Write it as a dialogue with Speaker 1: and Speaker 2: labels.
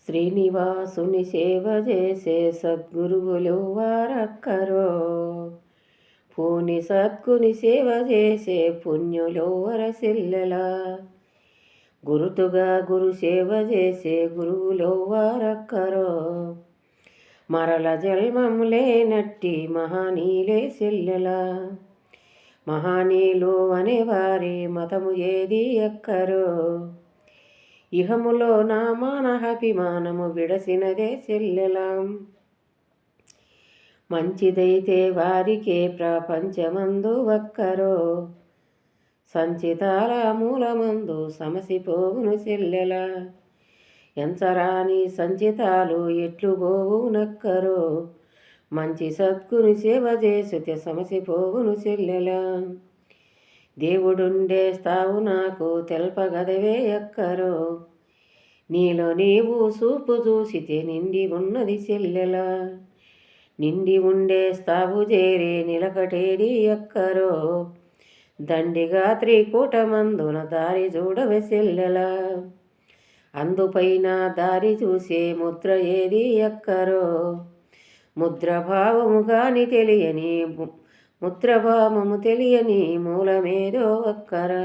Speaker 1: శ్రీనివాసుని సేవ చేసే సద్గురువులు వారక్కరో. పూని సద్గుని సేవ చేసే పుణ్యులు వరసిల్లెలా. గురుతుగా గురు సేవ చేసే గురువులు వారక్కరో. మరల జన్మము లేనట్టి మహనీయులే చెల్లెలా. మహనీయులు అనేవారి మతము ఏది ఎక్కరో. ఇహములో నా మానహాభిమానము విడసినదే చెల్లెలా. మంచిదైతే వారికే ప్రపంచమందు ఒక్కరో. సంచితాల మూలమందు సమసిపోవును చెల్లెలా. ఎంచరాని సంచితాలు ఎట్లు గోవునక్కరో. మంచి సద్గుని సేవ చేసితే సమసిపోవును చెల్లెలా. దేవుడుండే స్థావు నాకు తెల్పగదవే ఎక్కరో. నీలో నీవు చూపు చూసితే నిండి ఉన్నది చెల్లెలా. నిండి ఉండే స్థావు చేరే నిలకటేది ఎక్కరో. దండిగా త్రికూటమందున దారి చూడవే చెల్లెలా. అందుపైన దారి చూసే ముద్ర ఏది ఎక్కరో. ముద్రభావము గాని తెలియని ముద్రభావము తెలియని మూలమేదో ఒక్కరా.